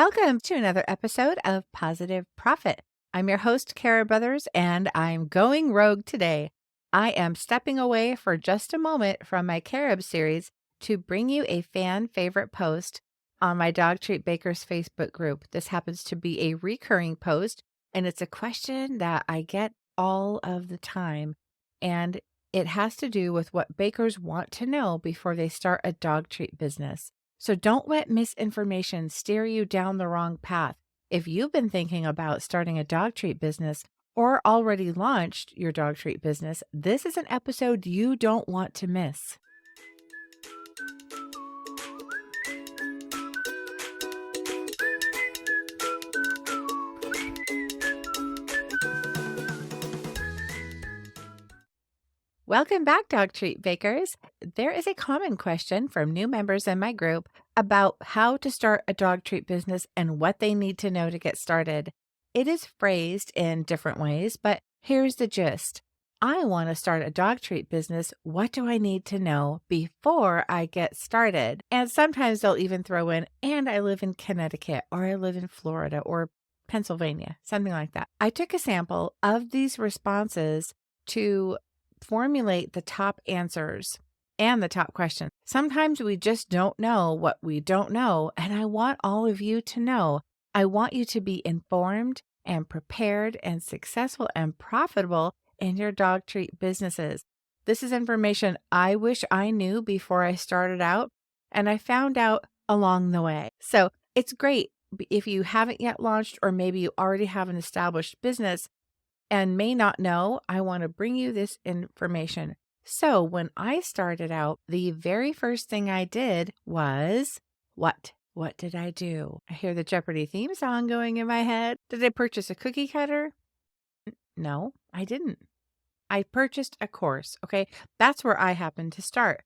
Welcome to another episode of Positive Profit. I'm your host, Kara Brothers, and I'm going rogue today. I am stepping away for just a moment from my Carob series to bring you a fan favorite post on my Dog Treat Bakers Facebook group. This happens to be a recurring post, and it's a question that I get all of the time. And it has to do with what bakers want to know before they start a dog treat business. So don't let misinformation steer you down the wrong path. If you've been thinking about starting a dog treat business or already launched your dog treat business, this is an episode you don't want to miss. Welcome back, Dog Treat Bakers. There is a common question from new members in my group about how to start a dog treat business and what they need to know to get started. It is phrased in different ways, but here's the gist. I want to start a dog treat business. What do I need to know before I get started? And sometimes they'll even throw in, and I live in Connecticut, or I live in Florida, or Pennsylvania, something like that. I took a sample of these responses to formulate the top answers and the top questions. Sometimes we just don't know what we don't know, and I want all of you to know. I want you to be informed and prepared and successful and profitable in your dog treat businesses. This is information I wish I knew before I started out, and I found out along the way. So it's great if you haven't yet launched, or maybe you already have an established business and may not know. I want to bring you this information. So when I started out, the very first thing I did was what? What did I do? I hear the Jeopardy theme song going in my head. Did I purchase a cookie cutter? No, I didn't. I purchased a course. Okay. That's where I happened to start.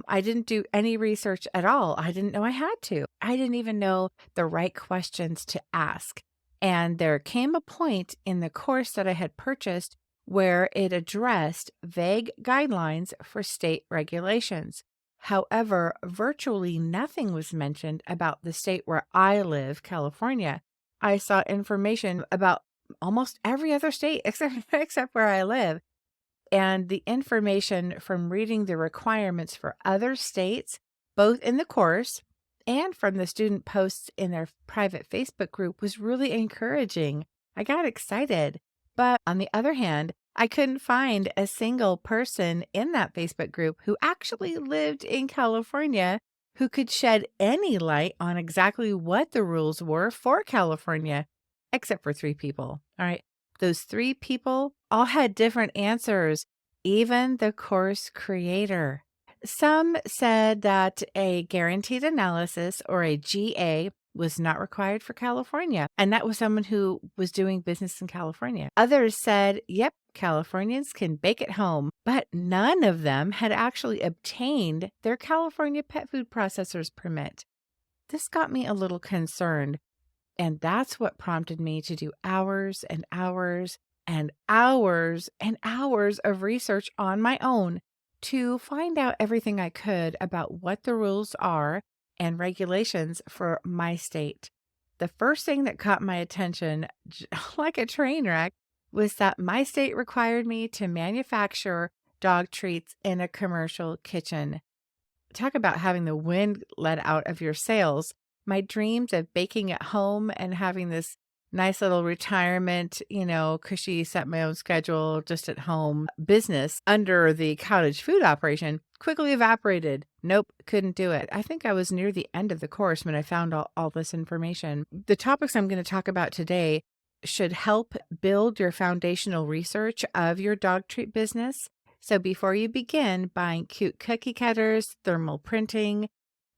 I didn't do any research at all. I didn't know I had to. I didn't even know the right questions to ask. And there came a point in the course that I had purchased where it addressed vague guidelines for state regulations. However, virtually nothing was mentioned about the state where I live, California. I saw information about almost every other state except where I live. And the information from reading the requirements for other states, both in the course and from the student posts in their private Facebook group, was really encouraging. I got excited. But on the other hand, I couldn't find a single person in that Facebook group who actually lived in California who could shed any light on exactly what the rules were for California, except for 3 people. All right. Those 3 people all had different answers, even the course creator. Some said that a guaranteed analysis, or a GA, was not required for California, and that was someone who was doing business in California. Others said, yep, Californians can bake at home, but none of them had actually obtained their California pet food processor's permit. This got me a little concerned, and that's what prompted me to do hours and hours and hours and hours of research on my own to find out everything I could about what the rules are and regulations for my state. The first thing that caught my attention, like a train wreck, was that my state required me to manufacture dog treats in a commercial kitchen. Talk about having the wind let out of your sails. My dreams of baking at home and having this nice little retirement, cushy, set my own schedule, just at home business under the cottage food operation quickly evaporated. Nope, couldn't do it. I think I was near the end of the course when I found all this information. The topics I'm going to talk about today should help build your foundational research of your dog treat business. So before you begin buying cute cookie cutters, thermal printing,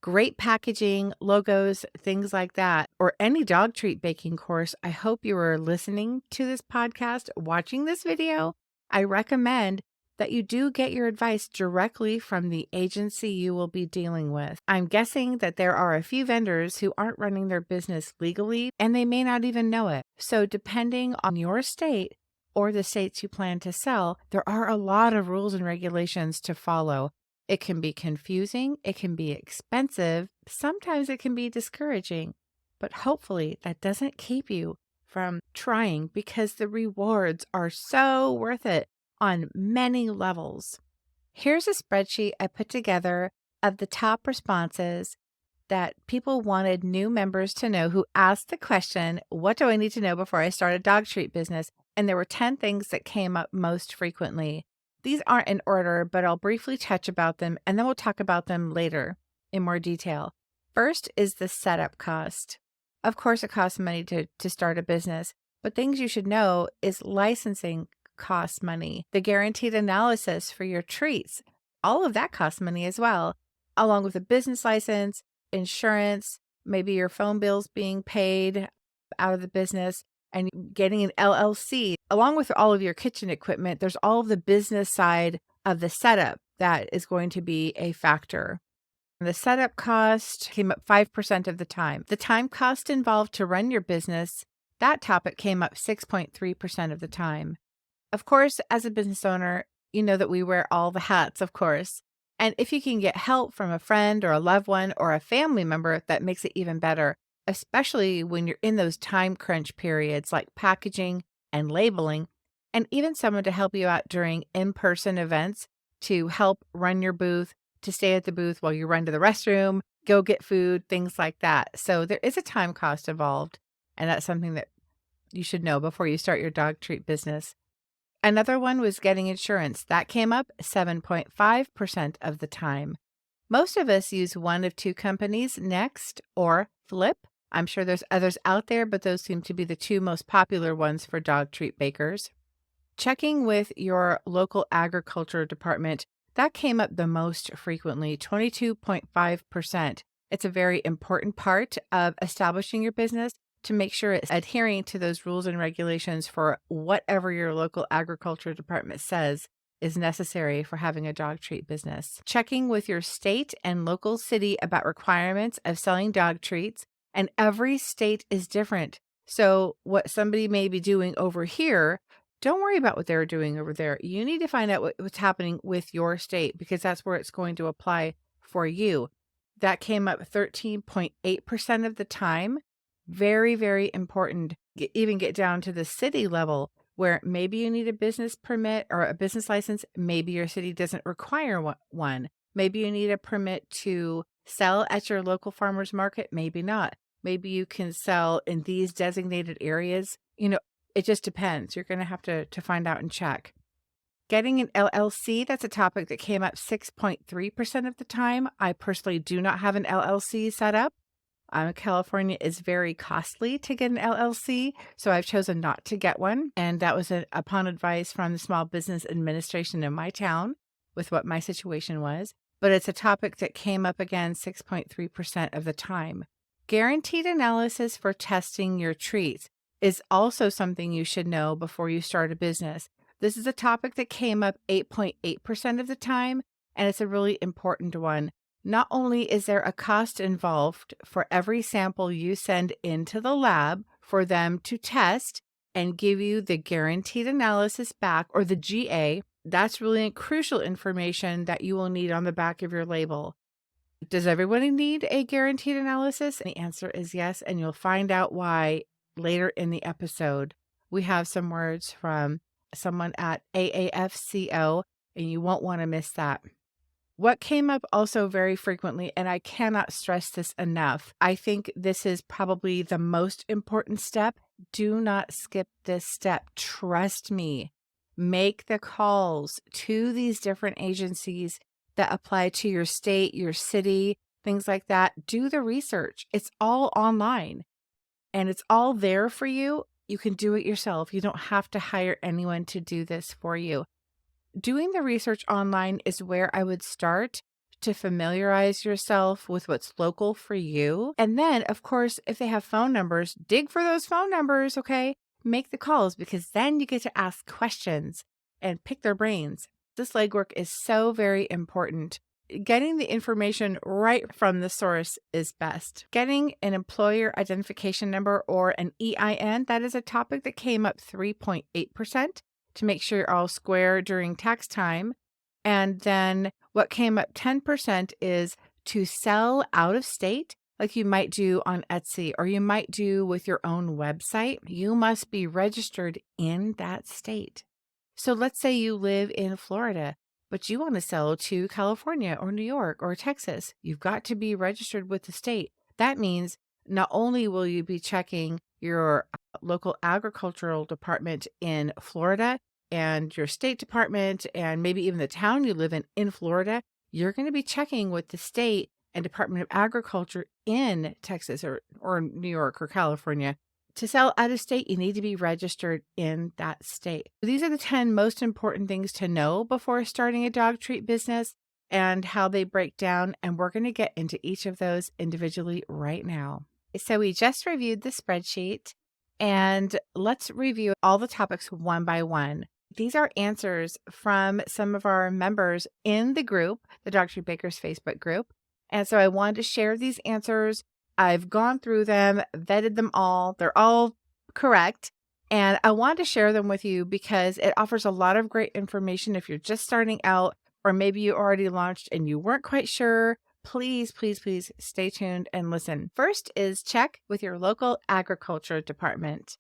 great packaging, logos, things like that, or any dog treat baking course, I hope you are listening to this podcast, watching this video. I recommend that you do get your advice directly from the agency you will be dealing with. I'm guessing that there are a few vendors who aren't running their business legally, and they may not even know it. So depending on your state or the states you plan to sell, there are a lot of rules and regulations to follow. It can be confusing, it can be expensive, sometimes it can be discouraging. but hopefully that doesn't keep you from trying because the rewards are so worth it on many levels. Here's a spreadsheet I put together of the top responses that people wanted new members to know who asked the question, what do I need to know before I start a dog treat business? And there were 10 things that came up most frequently. These aren't in order, but I'll briefly touch about them and then we'll talk about them later in more detail. First is the setup cost. Of course, it costs money to start a business, but things you should know is licensing costs money, the guaranteed analysis for your treats, all of that costs money as well, along with a business license, insurance, maybe your phone bills being paid out of the business, and getting an LLC, along with all of your kitchen equipment. There's all of the business side of the setup that is going to be a factor. The setup cost came up 5% of the time. The time cost involved to run your business, that topic came up 6.3% of the time. Of course, as a business owner, you know that we wear all the hats, of course. And if you can get help from a friend or a loved one or a family member, that makes it even better, especially when you're in those time crunch periods like packaging and labeling, and even someone to help you out during in-person events to help run your booth, to stay at the booth while you run to the restroom, go get food, things like that. So there is a time cost involved, and that's something that you should know before you start your dog treat business. Another one was getting insurance. That came up 7.5% of the time. Most of us use one of two companies, Next or Flip. I'm sure there's others out there, but those seem to be the two most popular ones for dog treat bakers. Checking with your local agriculture department, that came up the most frequently, 22.5%. It's a very important part of establishing your business to make sure it's adhering to those rules and regulations for whatever your local agriculture department says is necessary for having a dog treat business. Checking with your state and local city about requirements of selling dog treats, and every state is different. So what somebody may be doing over here, don't worry about what they're doing over there. You need to find out what's happening with your state because that's where it's going to apply for you. That came up 13.8% of the time. Very, very important. Even get down to the city level where maybe you need a business permit or a business license. Maybe your city doesn't require one. Maybe you need a permit to sell at your local farmer's market. Maybe not. Maybe you can sell in these designated areas. It just depends. You're going to have to find out and check. Getting an LLC, that's a topic that came up 6.3% of the time. I personally do not have an LLC set up. California is very costly to get an LLC, so I've chosen not to get one. And that was upon advice from the Small Business Administration in my town with what my situation was. But it's a topic that came up again 6.3% of the time. Guaranteed analysis for testing your treats is also something you should know before you start a business. This is a topic that came up 8.8% of the time, and it's a really important one. Not only is there a cost involved for every sample you send into the lab for them to test and give you the guaranteed analysis back, or the GA, that's really crucial information that you will need on the back of your label. Does everybody need a guaranteed analysis? And the answer is yes, and you'll find out why later in the episode. We have some words from someone at AAFCO, and you won't want to miss that. What came up also very frequently, and I cannot stress this enough, I think this is probably the most important step. Do not skip this step. Trust me. Make the calls to these different agencies that apply to your state, your city, things like that. Do the research. It's all online and it's all there for you. You can do it yourself. You don't have to hire anyone to do this for you. Doing the research online is where I would start to familiarize yourself with what's local for you. And then, of course, if they have phone numbers, dig for those phone numbers, okay? Make the calls because then you get to ask questions and pick their brains. This legwork is so very important. Getting the information right from the source is best. Getting an employer identification number or an EIN, that is a topic that came up 3.8%. to make sure you're all square during tax time. And then what came up 10% is to sell out of state like you might do on Etsy or you might do with your own website, you must be registered in that state. So let's say you live in Florida, but you want to sell to California or New York or Texas. You've got to be registered with the state. That means not only will you be checking your local agricultural department in Florida and your state department and maybe even the town you live in Florida, you're going to be checking with the state and Department of Agriculture in Texas or New York or California. To sell out of state, you need to be registered in that state. These are the 10 most important things to know before starting a dog treat business and how they break down. And we're going to get into each of those individually right now. So we just reviewed the spreadsheet and let's review all the topics one by one. These are answers from some of our members in the group, the Dog Treat Bakers Facebook group. And so I wanted to share these answers. I've gone through them, vetted them all. They're all correct. And I wanted to share them with you because it offers a lot of great information if you're just starting out, or maybe you already launched and you weren't quite sure. Please, please, please stay tuned and listen. First is check with your local agriculture department.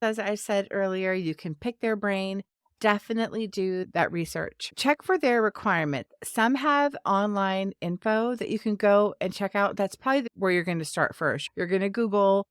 As I said earlier, you can pick their brain. Definitely do that research. Check for their requirement. Some have online info that you can go and check out. That's probably where you're going to start first. You're going to Google,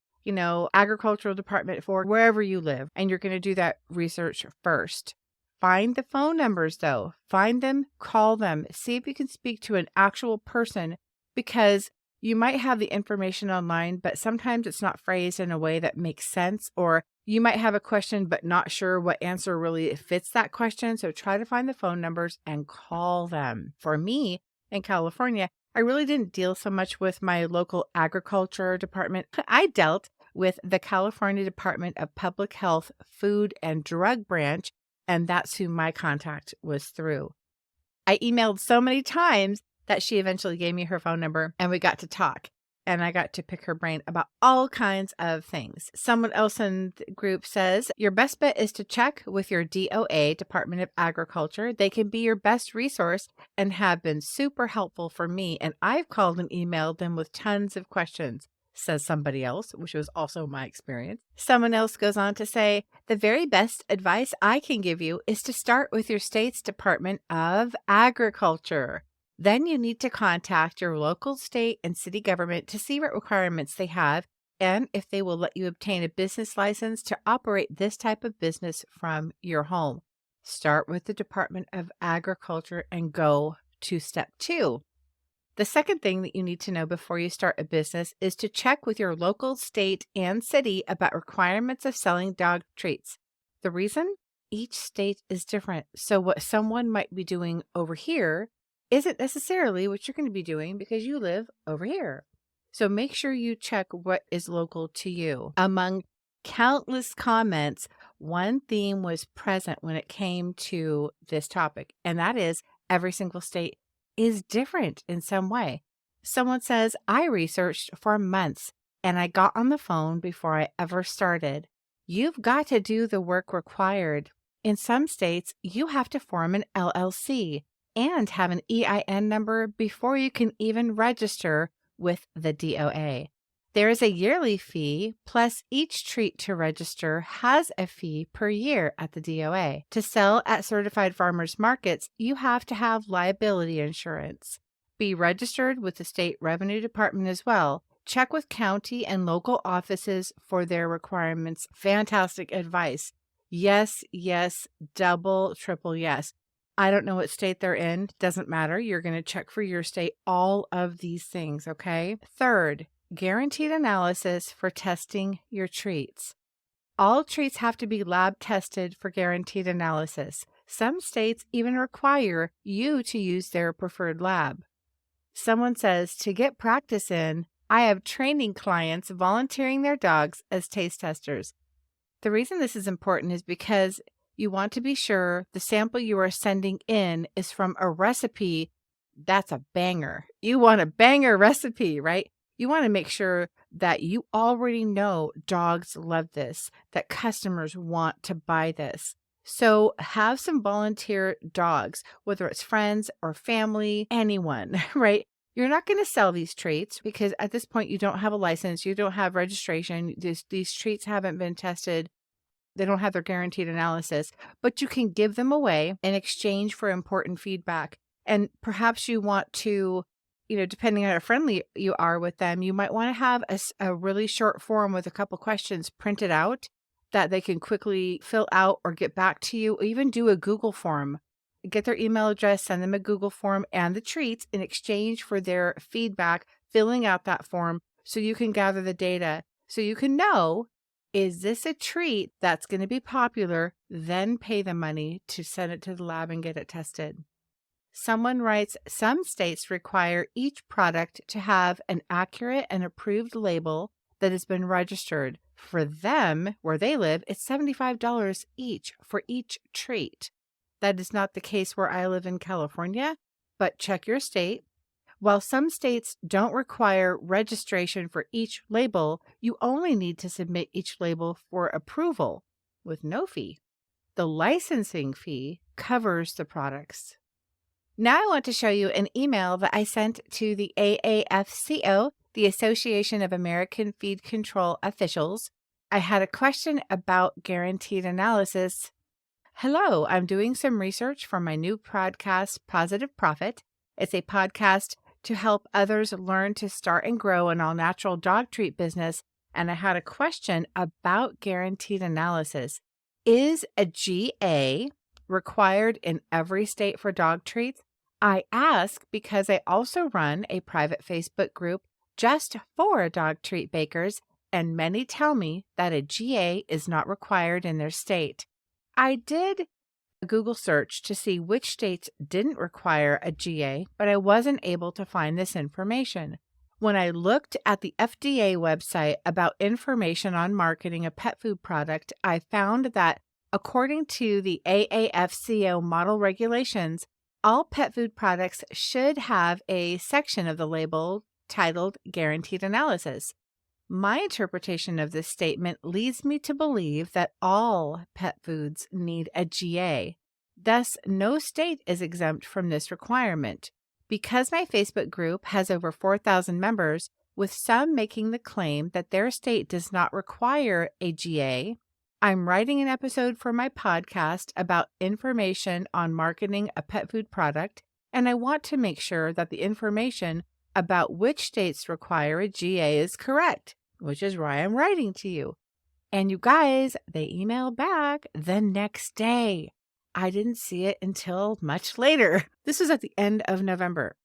agricultural department for wherever you live, and you're going to do that research first. Find the phone numbers though. Find them, call them, see if you can speak to an actual person because you might have the information online, but sometimes it's not phrased in a way that makes sense, or you might have a question but not sure what answer really fits that question. So try to find the phone numbers and call them. For me in California, I really didn't deal so much with my local agriculture department. I dealt with the California Department of Public Health Food and Drug Branch, and that's who my contact was through. I emailed so many times that she eventually gave me her phone number and we got to talk and I got to pick her brain about all kinds of things. Someone else in the group says, your best bet is to check with your DOA, Department of Agriculture. They can be your best resource and have been super helpful for me. And I've called and emailed them with tons of questions, says somebody else, which was also my experience. Someone else goes on to say, the very best advice I can give you is to start with your state's Department of Agriculture. Then you need to contact your local state and city government to see what requirements they have and if they will let you obtain a business license to operate this type of business from your home. Start with the Department of Agriculture and go to step 2. The second thing that you need to know before you start a business is to check with your local state and city about requirements of selling dog treats. The reason? Each state is different. So what someone might be doing over here isn't necessarily what you're going to be doing because you live over here. So make sure you check what is local to you. Among countless comments, one theme was present when it came to this topic, and that is every single state is different in some way. Someone says, I researched for months and I got on the phone before I ever started. You've got to do the work required. In some states, you have to form an LLC and have an EIN number before you can even register with the DOA. There is a yearly fee, plus each treat to register has a fee per year at the DOA. To sell at certified farmers markets, you have to have liability insurance. Be registered with the state revenue department as well. Check with county and local offices for their requirements. Fantastic advice. Yes, yes, double, triple yes. I don't know what state they're in. Doesn't matter. You're going to check for your state all of these things, okay? Third, guaranteed analysis for testing your treats. All treats have to be lab tested for guaranteed analysis. Some states even require you to use their preferred lab. Someone says, to get practice in, I have training clients volunteering their dogs as taste testers. The reason this is important is because you want to be sure the sample you are sending in is from a recipe that's a banger. You want a banger recipe, right? You want to make sure that you already know dogs love this, that customers want to buy this. So have some volunteer dogs, whether it's friends or family, anyone, right? You're not going to sell these treats because at this point you don't have a license, you don't have registration. These treats haven't been tested. They don't have their guaranteed analysis, but you can give them away in exchange for important feedback. And perhaps you want to, depending on how friendly you are with them, you might want to have a really short form with a couple questions printed out that they can quickly fill out or get back to you, or even do a Google form. Get their email address, send them a Google form and the treats in exchange for their feedback, filling out that form so you can gather the data, so you can know, is this a treat that's going to be popular? Then pay the money to send it to the lab and get it tested. Someone writes, some states require each product to have an accurate and approved label that has been registered. For them, where they live, it's $75 each for each treat. That is not the case where I live in California, but check your state. While some states don't require registration for each label, you only need to submit each label for approval with no fee. The licensing fee covers the products. Now I want to show you an email that I sent to the AAFCO, the Association of American Feed Control Officials. I had a question about guaranteed analysis. Hello, I'm doing some research for my new podcast, Pawsitive Profit. It's a podcast to help others learn to start and grow an all-natural dog treat business, and I had a question about guaranteed analysis. Is a GA required in every state for dog treats? I ask because I also run a private Facebook group just for dog treat bakers, and many tell me that a GA is not required in their state. I did a Google search to see which states didn't require a GA, but I wasn't able to find this information. When I looked at the FDA website about information on marketing a pet food product, I found that according to the AAFCO model regulations, all pet food products should have a section of the label titled Guaranteed Analysis. My interpretation of this statement leads me to believe that all pet foods need a GA. Thus, no state is exempt from this requirement. Because my Facebook group has over 4,000 members, with some making the claim that their state does not require a GA, I'm writing an episode for my podcast about information on marketing a pet food product, and I want to make sure that the information about which states require a GA is correct, which is why I'm writing to you. And you guys, they emailed back the next day. I didn't see it until much later. This was at the end of November.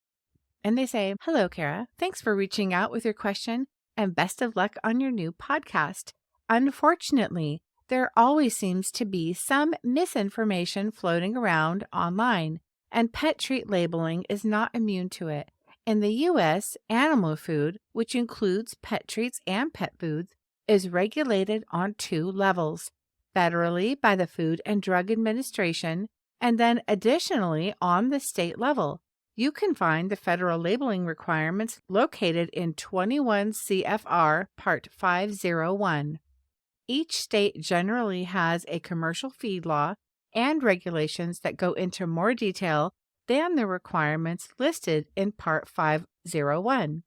And they say, hello, Kara. Thanks for reaching out with your question and best of luck on your new podcast. Unfortunately, there always seems to be some misinformation floating around online, and pet treat labeling is not immune to it. In the U.S., animal food, which includes pet treats and pet foods, is regulated on 2 levels, federally by the Food and Drug Administration, and then additionally on the state level. You can find the federal labeling requirements located in 21 CFR Part 501. Each state generally has a commercial feed law and regulations that go into more detail than the requirements listed in Part 501.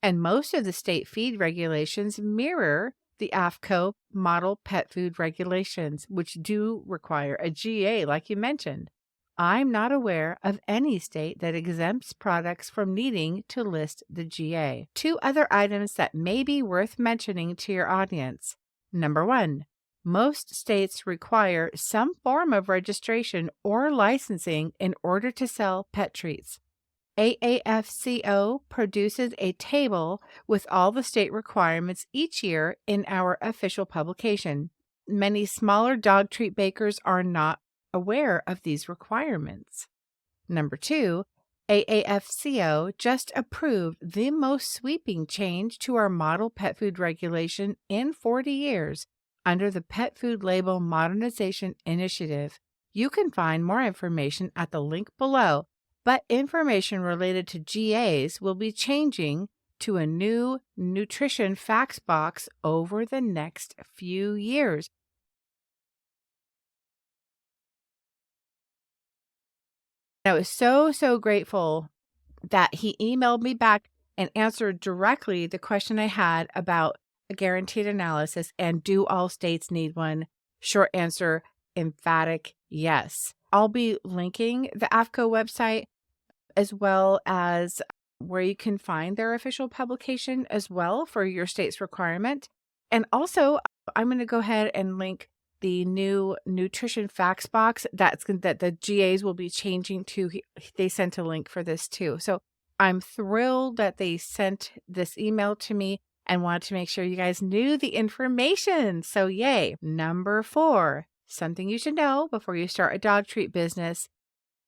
And most of the state feed regulations mirror the AFCO model pet food regulations, which do require a GA, like you mentioned. I'm not aware of any state that exempts products from needing to list the GA. 2 other items that may be worth mentioning to your audience. Number 1, most states require some form of registration or licensing in order to sell pet treats. AAFCO produces a table with all the state requirements each year in our official publication. Many smaller dog treat bakers are not aware of these requirements. Number 2, AAFCO just approved the most sweeping change to our model pet food regulation in 40 years under the Pet Food Label Modernization Initiative. You can find more information at the link below, but information related to GAs will be changing to a new nutrition facts box over the next few years. I was so grateful that he emailed me back and answered directly the question I had about a guaranteed analysis and do all states need one? Short answer, emphatic yes. I'll be linking the AFCO website as well as where you can find their official publication as well for your state's requirement. And also, I'm going to go ahead and link the new nutrition facts box that the GAs will be changing to. They sent a link for this too. So I'm thrilled that they sent this email to me and wanted to make sure you guys knew the information. So yay. Number 4, something you should know before you start a dog treat business.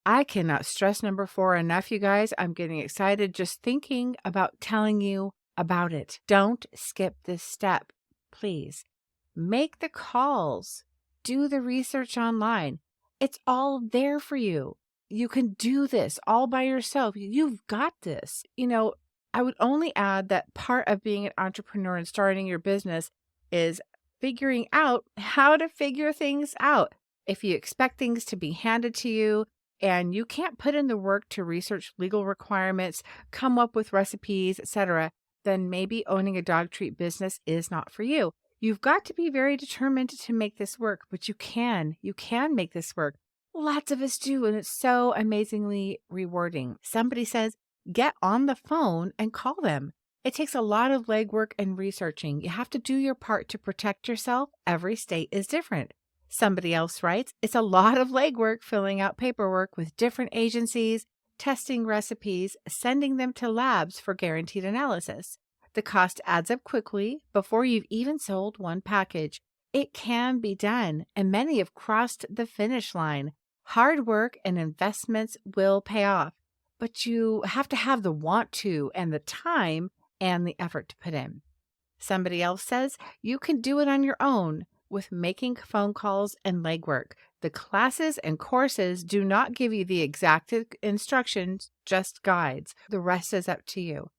I cannot stress number 4 enough, you guys. I'm getting excited just thinking about telling you about it. Don't skip this step, please. Make the calls. Do the research online. It's all there for you. You can do this all by yourself. You've got this. I would only add that part of being an entrepreneur and starting your business is figuring out how to figure things out. If you expect things to be handed to you, and you can't put in the work to research legal requirements, come up with recipes, etc., then maybe owning a dog treat business is not for you. You've got to be very determined to make this work, but you can. You can make this work. Lots of us do, and it's so amazingly rewarding. Somebody says, get on the phone and call them. It takes a lot of legwork and researching. You have to do your part to protect yourself. Every state is different. Somebody else writes, it's a lot of legwork filling out paperwork with different agencies, testing recipes, sending them to labs for guaranteed analysis. The cost adds up quickly before you've even sold one package. It can be done, and many have crossed the finish line. Hard work and investments will pay off, but you have to have the want to and the time and the effort to put in. Somebody else says, you can do it on your own with making phone calls and legwork. The classes and courses do not give you the exact instructions, just guides. The rest is up to you.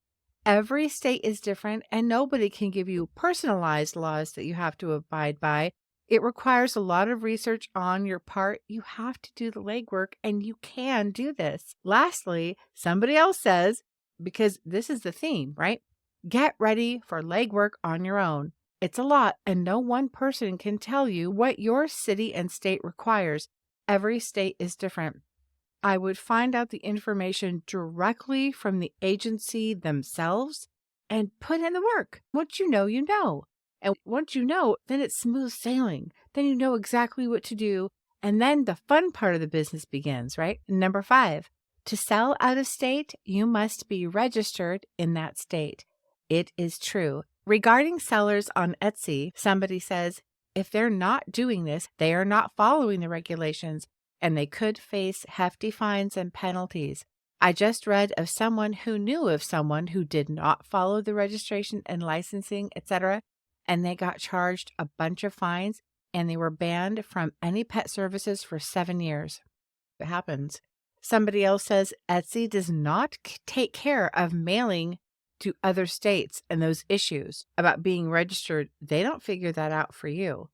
Every state is different, and nobody can give you personalized laws that you have to abide by. It requires a lot of research on your part. You have to do the legwork, and you can do this. Lastly, somebody else says, because this is the theme, right? Get ready for legwork on your own. It's a lot, and no one person can tell you what your city and state requires. Every state is different. I would find out the information directly from the agency themselves and put in the work. Once you know, you know. And once you know, then it's smooth sailing. Then you know exactly what to do. And then the fun part of the business begins, right? Number 5, to sell out of state, you must be registered in that state. It is true. Regarding sellers on Etsy, somebody says, if they're not doing this, they are not following the regulations, and they could face hefty fines and penalties. I just read of someone who knew of someone who did not follow the registration and licensing, etc., and they got charged a bunch of fines, and they were banned from any pet services for 7 years. It happens. Somebody else says Etsy does not take care of mailing to other states and those issues about being registered. They don't figure that out for you.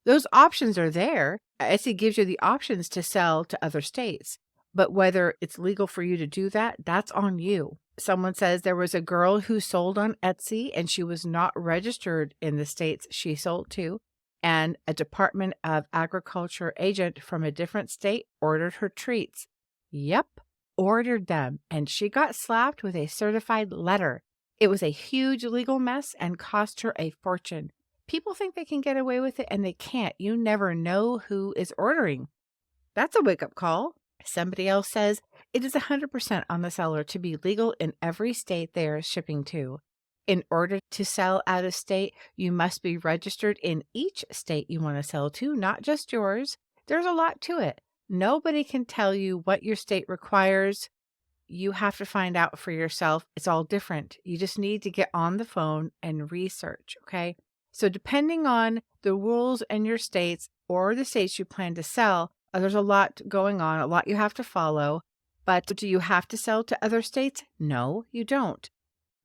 Those options are there. Etsy gives you the options to sell to other states, but whether it's legal for you to do that, that's on you. Someone says there was a girl who sold on Etsy and she was not registered in the states she sold to, and a Department of Agriculture agent from a different state ordered her treats. Yep, ordered them, and she got slapped with a certified letter. It was a huge legal mess and cost her a fortune. People think they can get away with it, and they can't. You never know who is ordering. That's a wake-up call. Somebody else says it is 100% on the seller to be legal in every state they are shipping to. In order to sell out of state, you must be registered in each state you want to sell to, not just yours. There's a lot to it. Nobody can tell you what your state requires. You have to find out for yourself. It's all different. You just need to get on the phone and research, okay? So depending on the rules in your states or the states you plan to sell, there's a lot going on, a lot you have to follow. But do you have to sell to other states? No, you don't.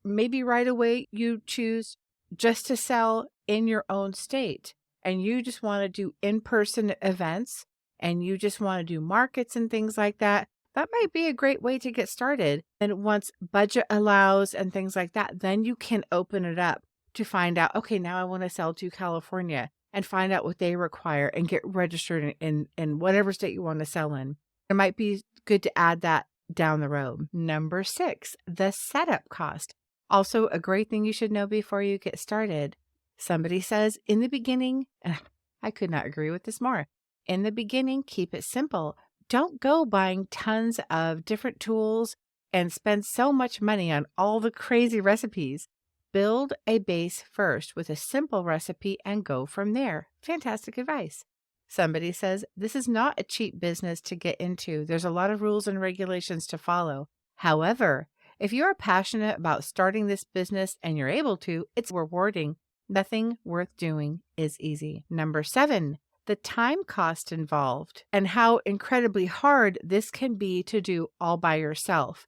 Maybe right away you choose just to sell in your own state, and you just want to do in-person events, and you just want to do markets and things like that. That might be a great way to get started. And once budget allows and things like that, then you can open it up to find out, okay, now I want to sell to California and find out what they require and get registered in whatever state you want to sell in. It might be good to add that down the road. Number 6, the setup cost. Also, a great thing you should know before you get started. Somebody says in the beginning, and I could not agree with this more. In the beginning, keep it simple. Don't go buying tons of different tools and spend so much money on all the crazy recipes. Build a base first with a simple recipe and go from there. Fantastic advice. Somebody says, this is not a cheap business to get into. There's a lot of rules and regulations to follow. However, if you are passionate about starting this business and you're able to, it's rewarding. Nothing worth doing is easy. Number 7, the time cost involved and how incredibly hard this can be to do all by yourself.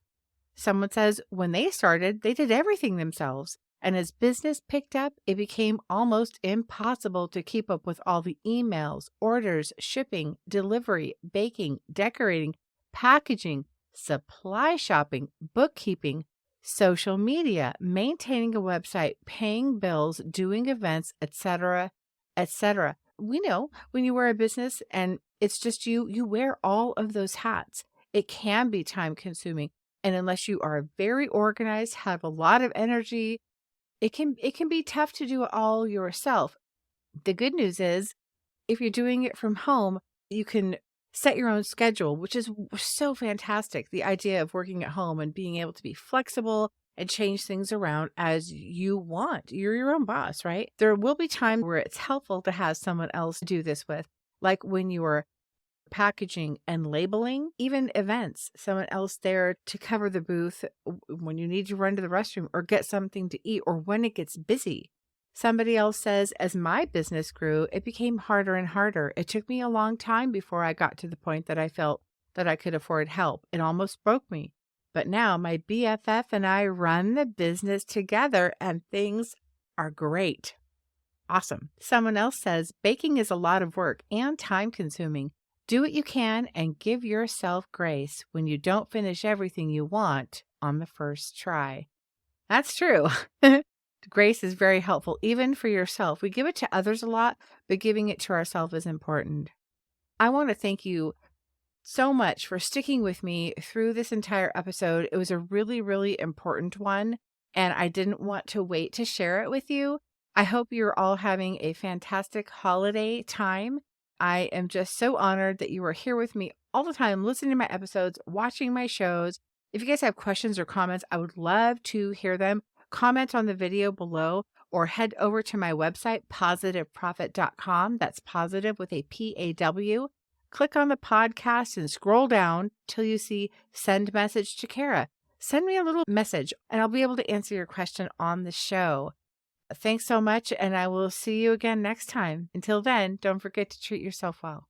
Someone says when they started, they did everything themselves. And as business picked up, it became almost impossible to keep up with all the emails, orders, shipping, delivery, baking, decorating, packaging, supply shopping, bookkeeping, social media, maintaining a website, paying bills, doing events, etc., etc. We know when you wear a business and it's just you wear all of those hats. It can be time consuming. And unless you are very organized, have a lot of energy, it can be tough to do it all yourself. The good news is if you're doing it from home, you can set your own schedule, which is so fantastic. The idea of working at home and being able to be flexible and change things around as you want. You're your own boss, right? There will be times where it's helpful to have someone else do this with, like when you are packaging and labeling, even events, someone else there to cover the booth when you need to run to the restroom or get something to eat or when it gets busy. Somebody else says, as my business grew, it became harder and harder. It took me a long time before I got to the point that I felt that I could afford help. It almost broke me. But now my BFF and I run the business together and things are great. Awesome. Someone else says, baking is a lot of work and time consuming. Do what you can and give yourself grace when you don't finish everything you want on the first try. That's true. Grace is very helpful, even for yourself. We give it to others a lot, but giving it to ourselves is important. I want to thank you so much for sticking with me through this entire episode. It was a really, really important one, and I didn't want to wait to share it with you. I hope you're all having a fantastic holiday time. I am just so honored that you are here with me all the time, listening to my episodes, watching my shows. If you guys have questions or comments, I would love to hear them. Comment on the video below or head over to my website, pawsitiveprofit.com. That's positive with a P-A-W. Click on the podcast and scroll down till you see send message to Kara. Send me a little message and I'll be able to answer your question on the show. Thanks so much, and I will see you again next time. Until then, don't forget to treat yourself well.